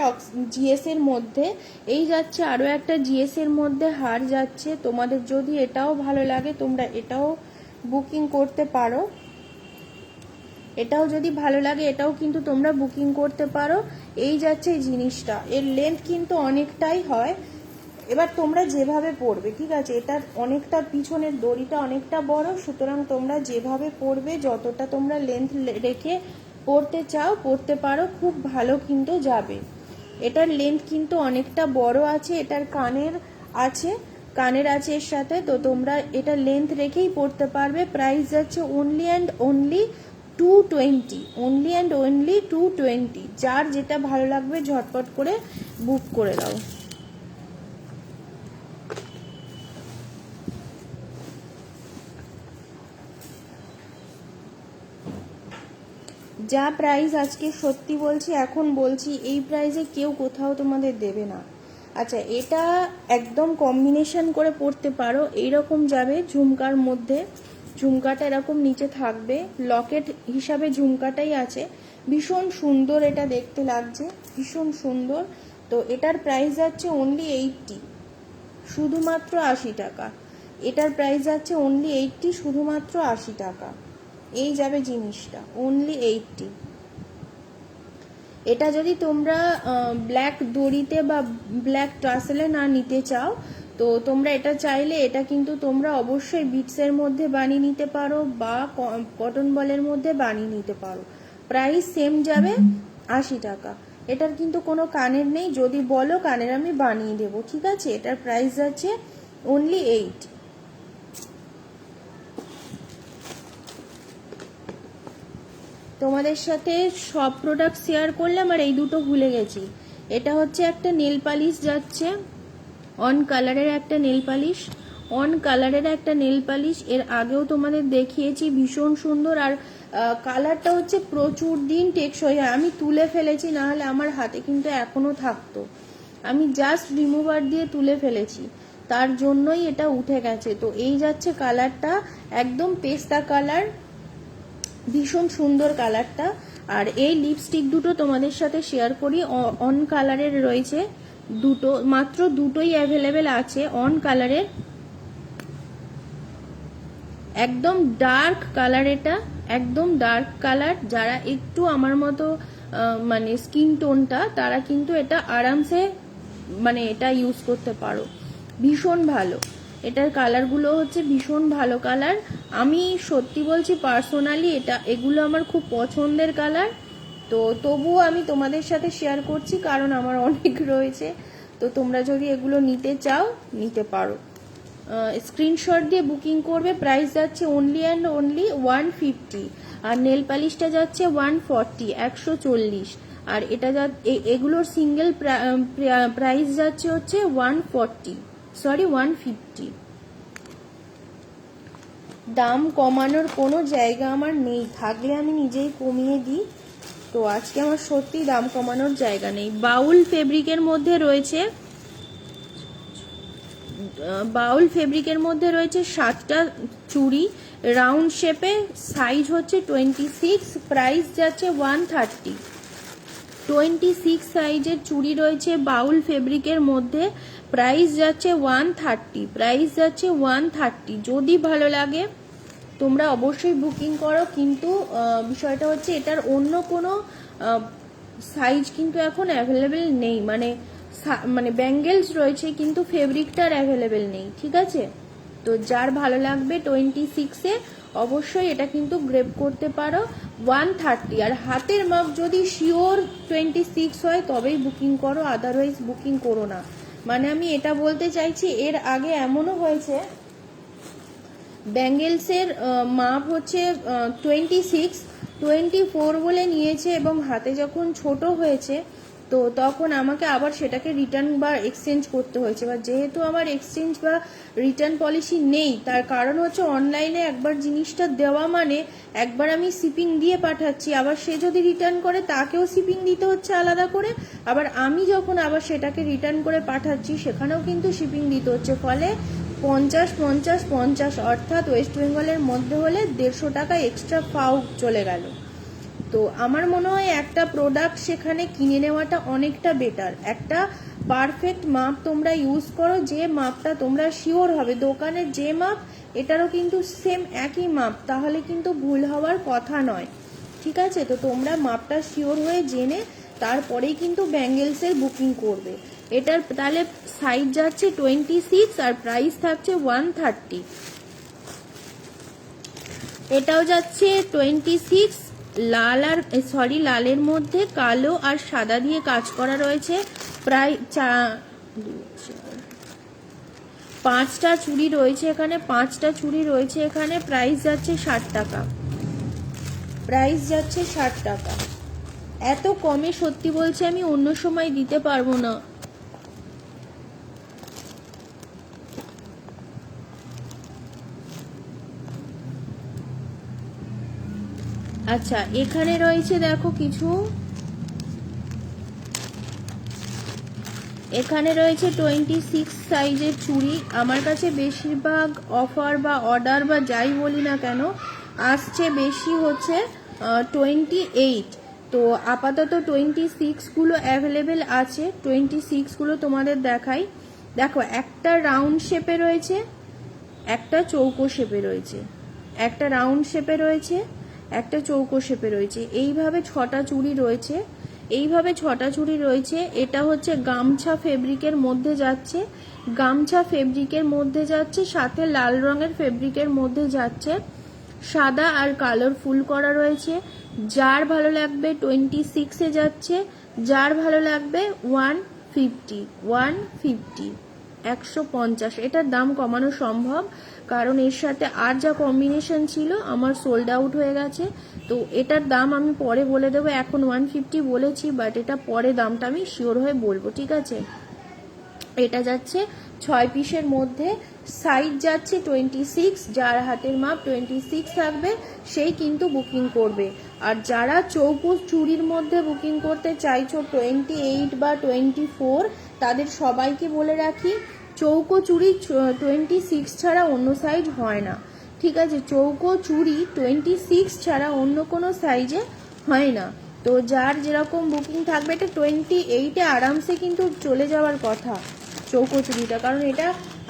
S1: জিএস এর মধ্যে, এই যাচ্ছে আরও একটা জিএস এর মধ্যে হার যাচ্ছে। তোমাদের যদি এটাও ভালো লাগে তোমরা এটাও বুকিং করতে পারো, এটাও যদি ভালো লাগে এটাও কিন্তু তোমরা বুকিং করতে পারো। এই যাচ্ছে এই জিনিসটা, এর লেন্থ কিন্তু অনেকটাই হয়। এবার তোমরা যেভাবে পরবে, ঠিক আছে, এটার অনেকটা পিছনের দড়িটা অনেকটা বড়, সুতরাং তোমরা যেভাবে পরবে যতটা তোমরা লেন্থ রেখে পরতে চাও পরতে পারো, খুব ভালো কিন্তু যাবে। এটার লেন্থ কিন্তু অনেকটা বড় আছে, এটার কানের আছে এর সাথে, তো তোমরা এটা লেন্থ রেখেই পরতে পারবে। প্রাইস যাচ্ছে only and only 220, only and only 220। যার যেটা ভালো লাগবে ঝটপট করে বুক করে দাও। যা প্রাইস আজকে সত্যি বলছি, এখন বলছি এই প্রাইসে কেউ কোথাও তোমাদের দেবে না। আচ্ছা, এটা একদম কম্বিনেশন করে পরতে পারো, এইরকম যাবে ঝুমকার মধ্যে, ঝুমকাটা এরকম নিচে থাকবে, লকেট হিসাবে ঝুমকাটাই আছে, ভীষণ সুন্দর এটা দেখতে লাগছে, ভীষণ সুন্দর। তো এটার প্রাইস যাচ্ছে অনলি 80, শুধুমাত্র 80 টাকা। এটার প্রাইস যাচ্ছে অনলি 80, শুধুমাত্র 80 টাকা। এই যাবে জিনিসটা অনলি 80। এটা যদি তোমরা ব্ল্যাক দড়িতে বা ব্ল্যাক টাসেলে না নিতে চাও, তো তোমরা এটা চাইলে এটা কিন্তু তোমরা অবশ্যই বিটসের মধ্যে বানিয়ে নিতে পারো বা কটন বলের মধ্যে বানিয়ে নিতে পারো। প্রাইস সেম যাবে 80 টাকা। এটার কিন্তু কোনো কানের নেই, যদি বলো কানের আমি বানিয়ে দেবো, ঠিক আছে। এটার প্রাইস যাচ্ছে অনলি 8। তোমাদের সাথে সব প্রোডাক্ট শেয়ার করলাম আর এই দুটো ভুলে গেছি। এটা হচ্ছে একটা নেল পালিশ যাচ্ছে, অন কালারের একটা নেল পালিশ, অন কালারের একটা নেল পালিশ। এর আগেও তোমাদের দেখিয়েছি, ভীষণ সুন্দর। আর কালারটা হচ্ছে প্রচুর দিন টেকসই হয়। আমি তুলে ফেলেছি, না হলে আমার হাতে কিন্তু এখনো থাকতো। আমি জাস্ট রিমুভার দিয়ে তুলে ফেলেছি, তার জন্যই এটা উঠে গেছে। তো এই যাচ্ছে কালারটা, একদম পেস্তা কালার, ভীষণ সুন্দর কালারটা। আর এই লিপস্টিক দুটো তোমাদের সাথে শেয়ার করি, অন কালারের রয়েছে দুটো, মাত্র দুটোই অ্যাভেলেবেল আছে অন কালারের। একদম ডার্ক কালার, এটা একদম ডার্ক কালার। যারা একটু আমার মতো মানে স্কিন টোনটা, তারা কিন্তু এটা আরামসে মানে এটা ইউজ করতে পারো, ভীষণ ভালো। এটার কালারগুলো হচ্ছে ভীষণ ভালো কালার। আমি সত্যি বলছি, পার্সোনালি এগুলো আমার খুব পছন্দের কালার। তো তবুও আমি তোমাদের সাথে শেয়ার করছি, কারণ আমার অনেক রয়েছে। তো তোমরা যদি এগুলো নিতে চাও নিতে পারো, স্ক্রিনশট দিয়ে বুকিং করবে। প্রাইস যাচ্ছে অনলি অ্যান্ড অনলি 150, আর নেল পালিশটা যাচ্ছে 140, 140। আর এটা এগুলোর সিঙ্গেল প্রাইস যাচ্ছে হচ্ছে 140, সরি 150। দাম কমানোর কোনো জায়গা আমার নেই, থাকলে আমি নিজেই কমিয়ে দিই। তো আজকে আমার সত্যি দাম কমানোর জায়গা নেই। বাউল ফেব্রিকের মধ্যে রয়েছে, বাউল ফেব্রিকের মধ্যে রয়েছে 7টা চুড়ি রাউন্ড শেপে, সাইজ হচ্ছে 26, প্রাইস যাচ্ছে 130। 26 সাইজের চুড়ি রয়েছে বাউল ফেব্রিকের মধ্যে, প্রাইস যাচ্ছে 130, প্রাইস যাচ্ছে 130। যদি ভালো লাগে তোমরা অবশ্যই বুকিং করো, কিন্তু বিষয়টা হচ্ছে এটার অন্য কোনো সাইজ কিন্তু এখন অ্যাভেলেবেল নেই। মানে ব্যাঙ্গেলস রয়েছে কিন্তু ফেব্রিকটার অ্যাভেলেবেল নেই, ঠিক আছে। তো যার ভালো লাগবে 26-এ অবশ্যই এটা কিন্তু গ্রেপ করতে পারো 130। আর হাতের মাপ যদি শিওর 26 হয় তবেই বুকিং করো, আদারওয়াইজ বুকিং করো না। মানে আমি এটা বলতে চাইছি, এর আগে এমনও হয়েছে ব্যাঙ্গেলসের মাপ হচ্ছে 26, 24 বলে নিয়েছে, এবং হাতে যখন ছোট হয়েছে তো তখন আমাকে আবার সেটাকে রিটার্ন বা এক্সচেঞ্জ করতে হয়েছে। বা যেহেতু আমার এক্সচেঞ্জ বা রিটার্ন পলিসি নেই, তার কারণ হচ্ছে অনলাইনে একবার জিনিসটা দেওয়া মানে একবার আমি শিপিং দিয়ে পাঠাচ্ছি, আবার সে যদি রিটার্ন করে তাকেও শিপিং দিতে হচ্ছে আলাদা করে, আবার আমি যখন আবার সেটাকে রিটার্ন করে পাঠাচ্ছি সেখানেও কিন্তু শিপিং দিতে হচ্ছে। ফলে 50-50-50, অর্থাৎ ওয়েস্ট বেঙ্গলের মধ্যে হলে 150 টাকা এক্সট্রা ফাও চলে গেল। তো আমার মনে হয় একটা প্রোডাক্ট সেখানে কিনে নেওয়াটা অনেকটা বেটার। একটা পারফেক্ট মাপ তোমরা ইউজ করো, যে মাপটা তোমরা শিওর হবে, দোকানের যে মাপ এটারও কিন্তু সেম একই মাপ, তাহলে কিন্তু ভুল হওয়ার কথা নয়, ঠিক আছে। তো তোমরা মাপটা শিওর হয়ে জেনে তারপরেই কিন্তু ব্যাঙ্গেলসের বুকিং করবে। এটার তাহলে সাইজ যাচ্ছে 26 আর প্রাইস থাকছে 130। এটাও যাচ্ছে 26, লাল আর লালের মধ্যে কালো আর সাদা দিয়ে কাজ করা রয়েছে। প্রায় 5টা চুড়ি রয়েছে এখানে, 5টা চুড়ি রয়েছে এখানে। প্রাইস যাচ্ছে 60 টাকা, প্রাইস যাচ্ছে 60 টাকা। এত কমে সত্যি বলছি আমি অন্য সময় দিতে পারবো না। আচ্ছা, এখানে রয়েছে দেখো কিছু, এখানে রয়েছে 26 সাইজের চুড়ি। আমার কাছে বেশিরভাগ অফার বা অর্ডার বা যাই বলি না কেন আসছে বেশি হচ্ছে 28। তো আপাতত 26 গুলো অ্যাভেলেবেল আছে, 26 গুলো তোমাদের দেখাই। দেখো একটা রাউন্ড শেপে রয়েছে, একটা চৌকো শেপে রয়েছে, একটা রাউন্ড শেপে রয়েছে, একটা চৌকো শেপে রয়েছে, এইভাবে 6টা চুড়ি রয়েছে, এইভাবে 6টা চুড়ি রয়েছে। এটা হচ্ছে গামছা ফেব্রিকের মধ্যে যাচ্ছে, গামছা ফেব্রিকের মধ্যে যাচ্ছে, সাথে লাল রঙের ফেব্রিকের মধ্যে যাচ্ছে, সাদা আর কালোর ফুল করা রয়েছে। যার ভালো লাগবে 26-এ যাচ্ছে, যার ভালো লাগবে 150, 150 এটার দাম কমানো সম্ভব, কারণ এর সাথে আর যা কম্বিনেশন ছিল আমার সোল্ড আউট হয়ে গেছে। তো এটার দাম আমি পরে বলে দেবো, এখন 150 বলেছি, বাট এটা পরে দামটা আমি শিওর হয়ে বলবো, ঠিক আছে। এটা যাচ্ছে 6 পিসের মধ্যে, সাইজ যাচ্ছে 26, যার হাতের মাপ 26 থাকবে সেই কিন্তু বুকিং করবে। আর যারা চৌকো চুড়ির মধ্যে বুকিং করতে চাইছো 28 বা 24, তাদের সবাইকে বলে রাখি চৌকো চুড়ি 26 ছাড়া অন্য সাইজ হয় না, ঠিক আছে। চৌকো চুড়ি 26 ছাড়া অন্য কোনো সাইজে হয় না। তো যার যেরকম বুকিং থাকবে, এটা 28-এ আরামসে কিন্তু চলে যাওয়ার কথা চৌকো চুড়িটা, কারণ এটা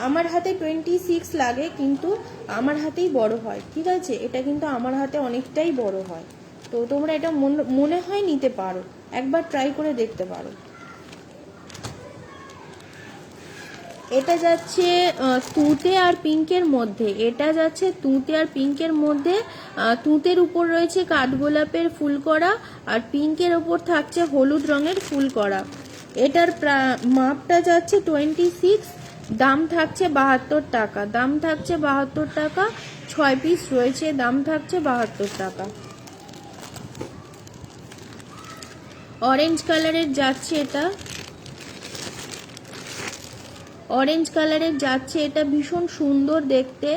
S1: আমার হাতে 26 লাগে, কিন্তু আমার হাতেই বড় হয়, ঠিক আছে। এটা কিন্তু আমার হাতে অনেকটাই বড় হয়। তো তোমরা এটা মনে হয় নিতে পারো, একবার ট্রাই করে দেখতে পারো। এটা যাচ্ছে তুঁতে আর পিঙ্কের মধ্যে, এটা যাচ্ছে তুঁতে আর পিঙ্কের মধ্যে। তুঁতের উপর রয়েছে কাঠগোলাপের ফুল করা, আর পিঙ্কের ওপর থাকছে হলুদ রঙের ফুল করা। এটার মাপটা যাচ্ছে 26, দাম থাকছে 72 টাকা, দাম থাকছে 72 টাকা। 6 পিস রয়েছে, দাম থাকছে 72 টাকা। অরেঞ্জ কালারের যাচ্ছে এটা, অরেঞ্জ কালারের যাচ্ছে এটা, ভীষণ সুন্দর দেখতে।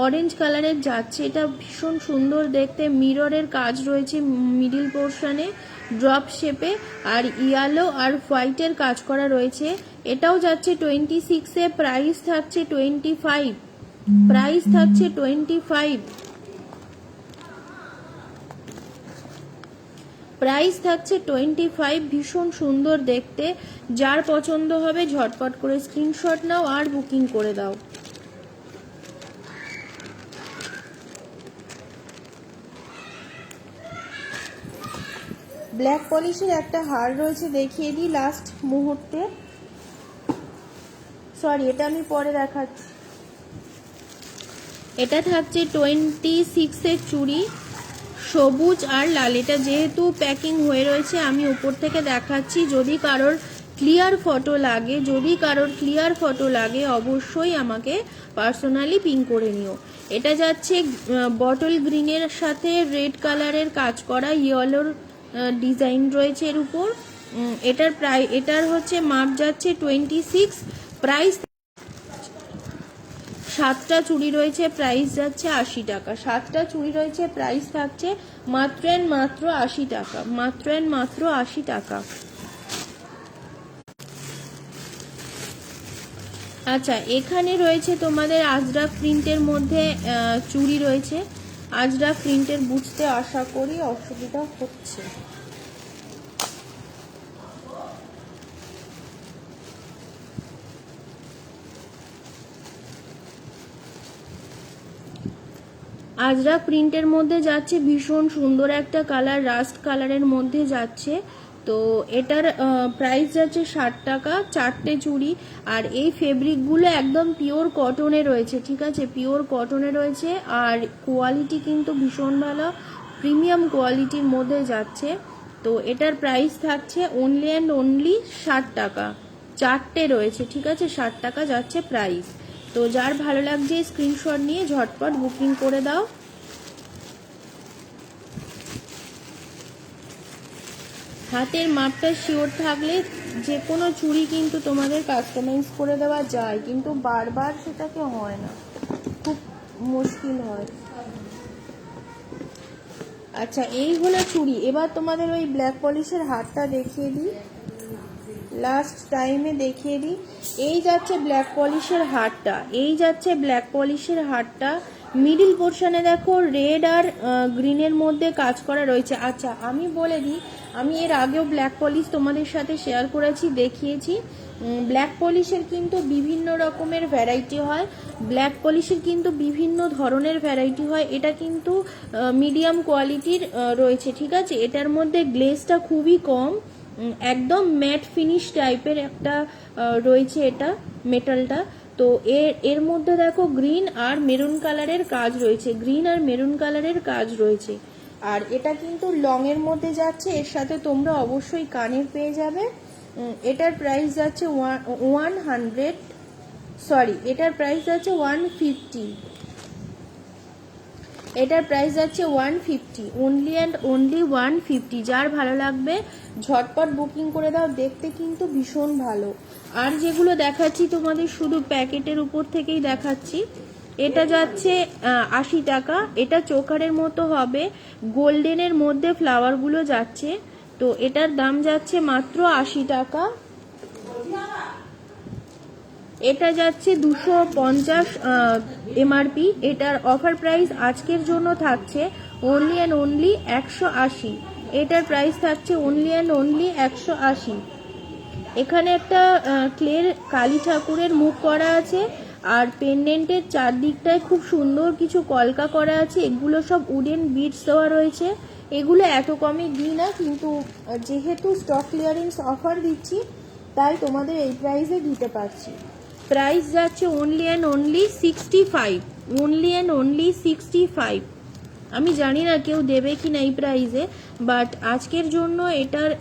S1: অরেঞ্জ কালারের যাচ্ছে এটা, ভীষণ সুন্দর দেখতে। মিররের কাজ রয়েছে মিডিল পোর্শনে, ড্রপ শেপে, আর ইয়েলো আর হোয়াইটের কাজ করা রয়েছে। এটাও যাচ্ছে 26-এ, প্রাইস থাকছে 25, প্রাইস থাকছে 25, প্রাইস থাকছে 25। ভীষণ সুন্দর দেখতে, যার পছন্দ হবে ঝটপট করে স্ক্রিনশট নাও আর বুকিং করে দাও। ব্ল্যাক পলিশের একটা হার রয়েছে, দেখিয়ে দিই লাস্ট মুহূর্তে, সরি এটা আমি পরে দেখাচ্ছি। এটা থাকছে 26-এর চুড়ি, সবুজ আর লাল। এটা যেহেতু প্যাকিং হয়ে রয়েছে আমি উপর থেকে দেখাচ্ছি, যদি কারোর ক্লিয়ার ফটো লাগে, যদি কারোর ক্লিয়ার ফটো লাগে অবশ্যই আমাকে পার্সোনালি পিং করে নিও। এটা যাচ্ছে বটল গ্রিনের সাথে রেড কালারের কাজ করা, ইয়েলোর ডিজাইন রয়েছে এর উপর। এটার হচ্ছে মাপ যাচ্ছে 26, প্রাইস 7টা চুড়ি রয়েছে, প্রাইস যাচ্ছে 80 টাকা। 7টা চুড়ি রয়েছে, প্রাইস থাকছে মাত্র মাত্র 80 টাকা, মাত্র মাত্র 80 টাকা। আচ্ছা, এখানে রয়েছে তোমাদের আজরাক প্রিন্টের মধ্যে চুড়ি রয়েছে। আজরাক প্রিন্টের বুঝতে আশা করি অসুবিধা হচ্ছে। আজরাক প্রিন্টের মধ্যে যাচ্ছে, ভীষণ সুন্দর একটা কালার, রাস্ট কালারের মধ্যে যাচ্ছে। তো এটার প্রাইস যাচ্ছে 60 টাকা, 4টে চুড়ি। আর এই ফেব্রিকগুলো একদম পিওর কটনে রয়েছে, ঠিক আছে, পিওর কটনে রয়েছে। আর কোয়ালিটি কিন্তু ভীষণ ভালো, প্রিমিয়াম কোয়ালিটির মধ্যে যাচ্ছে। তো এটার প্রাইস থাকছে অনলি অ্যান্ড অনলি 60 টাকা, 4টে রয়েছে, ঠিক আছে, 60 টাকা যাচ্ছে প্রাইস। তো যার ভালো লাগছে স্ক্রিনশট নিয়ে ঝটপট বুকিং করে দাও। হাতের মাপটা শিওর থাকলে যে কোনো চুড়ি কিন্তু তোমাদের কাস্টমাইজ করে দেওয়া যায়, কিন্তু বারবার সেটাকে হয় না, খুব মুশকিল হয়। আচ্ছা, এই হলো চুড়ি। এবার তোমাদের ওই ব্ল্যাক পলিশের হারটা দেখিয়ে দিই, লাস্ট টাইমে দেখিয়ে দিই। এই যাচ্ছে ব্ল্যাক পলিশের হারটা, এই যাচ্ছে ব্ল্যাক পলিশের হারটা। মিডিল পোর্শনে দেখো রেড আর গ্রিনের মধ্যে কাজ করা রয়েছে। আচ্ছা, আমি বলে দিই, আমি এর আগেও ব্ল্যাক পলিশ তোমাদের সাথে শেয়ার করেছি, দেখিয়েছি। ব্ল্যাক পলিশের কিন্তু বিভিন্ন রকমের ভ্যারাইটি হয়, ব্ল্যাক পলিশের কিন্তু বিভিন্ন ধরনের ভ্যারাইটি হয়। এটা কিন্তু মিডিয়াম কোয়ালিটির রয়েছে, ঠিক আছে। এটার মধ্যে গ্লেজটা খুবই কম, একদম ম্যাট ফিনিশ টাইপের একটা রয়েছে এটা মেটালটা। তো এর মধ্যে দেখো গ্রিন আর মেরুন কালারের কাজ রয়েছে, গ্রিন আর মেরুন কালারের কাজ রয়েছে। আর এটা কিন্তু লং এর মধ্যে যাচ্ছে, এর সাথে তোমরা অবশ্যই কানের পেয়ে যাবে। এটার প্রাইস যাচ্ছে 150, এটার প্রাইস যাচ্ছে 150, অনলি অ্যান্ড অনলি 150। যার ভালো লাগবে ঝটপট বুকিং করে দাও, দেখতে কিন্তু ভীষণ ভালো। আর যেগুলো দেখাচ্ছি তোমাদের শুধু প্যাকেটের উপর থেকেই দেখাচ্ছি। এটা যাচ্ছে 80 টাকা, এটা চোকারের মতো হবে, গোল্ডেনের মধ্যে ফ্লাওয়ারগুলো যাচ্ছে। তো এটার দাম যাচ্ছে মাত্র 80 টাকা। এটা যাচ্ছে 250 এমআরপি। এটার অফার প্রাইস আজকের জন্য থাকছে অনলি অ্যান্ড অনলি 180। এটার প্রাইস থাকছে অনলি অ্যান্ড অনলি 180। এখানে একটা ক্লের কালী ঠাকুরের মুখ করা আছে, আর পেন্ডেন্টের চারদিকটায় খুব সুন্দর কিছু কলকা করা আছে। এগুলো সব উডেন বিটস দেওয়া রয়েছে। এগুলো এত কমে দিই না, কিন্তু যেহেতু স্টক ক্লিয়ারেন্স অফার দিচ্ছি তাই তোমাদের এই প্রাইসে দিতে পারছি। প্রাইস যাচ্ছে only and only 65, only and only 65। আমি জানি না কেউ দেবে কি না এই প্রাইসে, বাট আজকের জন্য এটার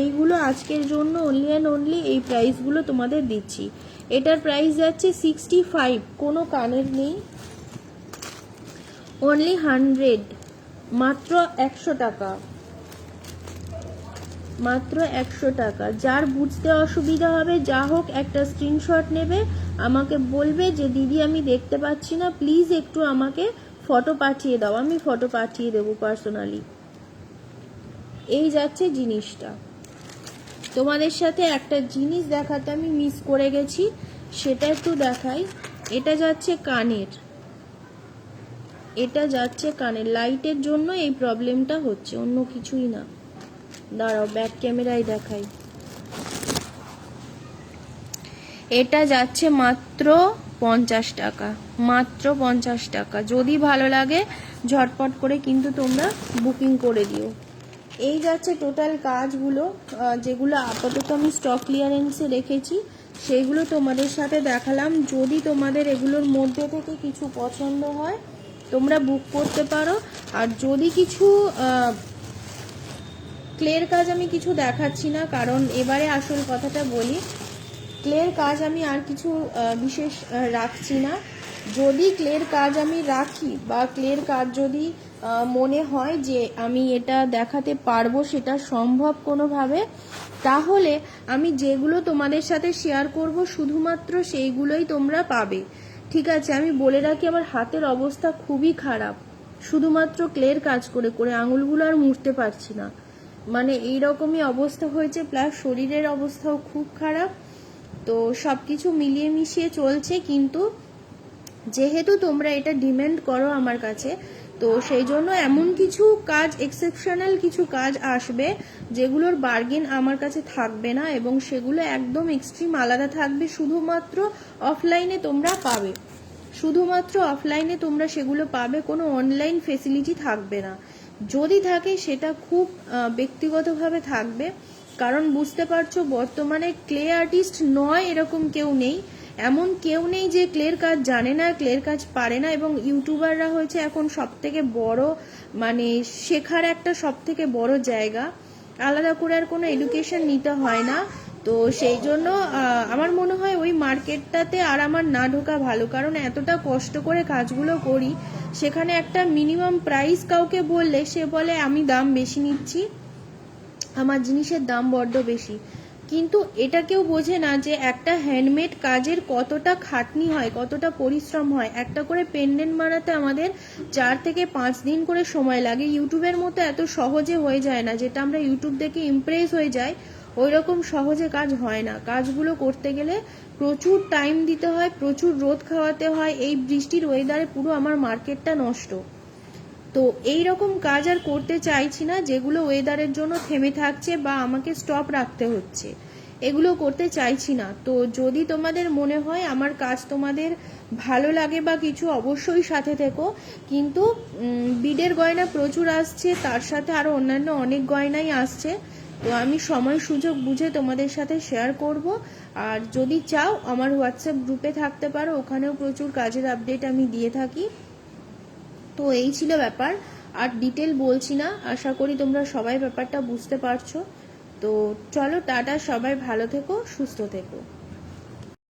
S1: এইগুলো আজকের জন্য অনলি অ্যান্ড অনলি এই প্রাইসগুলো তোমাদের দিচ্ছি। এটার প্রাইস যাচ্ছে 65, কোনো কানের নেই, অনলি 100, মাত্র 100 টাকা, মাত্র 100 টাকা। যার বুঝতে অসুবিধা হবে যা হোক একটা স্ক্রিনশট নেবে, আমাকে বলবে যে দিদি আমি দেখতে পাচ্ছি না, প্লিজ একটু আমাকে ফটো পাঠিয়ে দাও, আমি ফটো পাঠিয়ে দেবো পার্সোনালি। এই যাচ্ছে জিনিসটা। তোমাদের সাথে একটা জিনিস দেখাতে আমি মিস করে গেছি, সেটা একটু দেখাই। এটা যাচ্ছে কানের, এটা যাচ্ছে কানের। লাইটের জন্য এই প্রবলেমটা হচ্ছে, অন্য কিছুই না। দাঁড়াও ব্যাক ক্যামেরায় দেখাই। এটা যাচ্ছে মাত্র 50 টাকা, মাত্র 50 টাকা। যদি ভালো লাগে ঝটপট করে কিন্তু তোমরা বুকিং করে দিও। এই যাচ্ছে টোটাল কাজগুলো, যেগুলো আপাতত আমি স্টক ক্লিয়ারেন্সে রেখেছি সেইগুলো তোমাদের সাথে দেখালাম। যদি তোমাদের এগুলোর মধ্যে থেকে কিছু পছন্দ হয় তোমরা বুক করতে পারো। আর যদি কিছু ক্লের কাজ আমি কিছু দেখাচ্ছি না, কারণ এবারে আসল কথাটা বলি, ক্লের কাজ আমি আর কিছু বিশেষ রাখছি না। যদি ক্লের কাজ আমি রাখি বা ক্লের কাজ যদি মনে হয় যে আমি এটা দেখাতে পারবো, সেটা সম্ভব কোনোভাবে, তাহলে আমি যেগুলো তোমাদের সাথে শেয়ার করব শুধুমাত্র সেইগুলোই তোমরা পাবে, ঠিক আছে। আমি বলে রাখি আমার হাতের অবস্থা খুবই খারাপ, শুধুমাত্র ক্লের কাজ করে করে আঙুলগুলো আর মুড়তে পারছি না, মানে এইরকমই অবস্থা হয়েছে, প্লাস শরীরের অবস্থাও খুব খারাপ। তো সব কিছু মিলিয়ে মিশিয়ে চলছে, কিন্তু যেহেতু তোমরা এটা ডিমান্ড করো আমার কাছে, তো সেই জন্য এমন কিছু কাজ, এক্সেপশনাল কিছু কাজ আসবে যেগুলোর বার্গেন আমার কাছে থাকবে না, এবং সেগুলো একদম এক্সট্রিম আলাদা থাকবে। শুধুমাত্র অফলাইনে তোমরা পাবে, শুধুমাত্র অফলাইনে তোমরা সেগুলো পাবে, কোনো অনলাইন ফেসিলিটি থাকবে না। যদি থাকে সেটা খুব ব্যক্তিগতভাবে থাকবে, কারণ বুঝতে পারছো বর্তমানে ক্লে আর্টিস্ট নয় এরকম কেউ নেই, এমন কেউ নেই যে ক্লের কাজ জানে না, ক্লের কাজ পারে না। এবং ইউটিউবাররা হয়েছে এখন সব থেকে বড়, মানে শেখার একটা সব থেকে বড় জায়গা, আলাদা করে আর কোনো এডুকেশন নিতে হয় না। তো সেই জন্য আমার মনে হয় ওই মার্কেটটাতে আর আমার না ঢোকা ভালো, কারণ এতটা কষ্ট করে কাজগুলো করি, সেখানে একটা মিনিমাম প্রাইস কাউকে বললে সে বলে আমি দাম বেশি নিচ্ছি, আমার জিনিসের দাম বড্ড বেশি। কিন্তু এটা কেউ বোঝে না যে একটা হ্যান্ডমেড কাজের কতটা খাটনি হয়, কতটা পরিশ্রম হয়। একটা করে পেন্ডেন্ট বানাতে আমাদের 4 থেকে 5 দিন করে সময় লাগে। ইউটিউবের মতো এত সহজে হয়ে যায় না, যেটা আমরা ইউটিউব দেখে ইমপ্রেস হয়ে যাই, ওই রকম সহজে কাজ হয় না। কাজগুলো করতে গেলে প্রচুর টাইম দিতে হয়, প্রচুর রোদ খাওয়াতে হয়। এই বৃষ্টির ওয়েদারে পুরো আমার মার্কেটটা নষ্ট। তো এই রকম কাজ আর করতে চাইছি না, যেগুলো ওয়েদারের জন্য থেমে থাকছে বা আমাকে স্টপ রাখতে হচ্ছে। এগুলো করতে চাইছি না। তো যদি তোমাদের মনে হয় আমার কাজ তোমাদের ভালো লাগে বা কিছু, অবশ্যই সাথে থেকো। কিন্তু বিডের গয়না প্রচুর আসছে, তার সাথে আরও অন্যান্য অনেক গয়নাই আসছে। তো আমি সময় সুযোগ বুঝে তোমাদের সাথে শেয়ার করব। আর যদি চাও আমার হোয়াটসঅ্যাপ গ্রুপে থাকতে পারো, ওখানেও প্রচুর কাজের আপডেট আমি দিয়ে থাকি। তো এই ছিল ব্যাপার, আর ডিটেল বলছি না, আশা করি তোমরা সবাই ব্যাপারটা বুঝতে পারছো। তো চলো টাটা, সবাই ভালো থেকো, সুস্থ থেকো।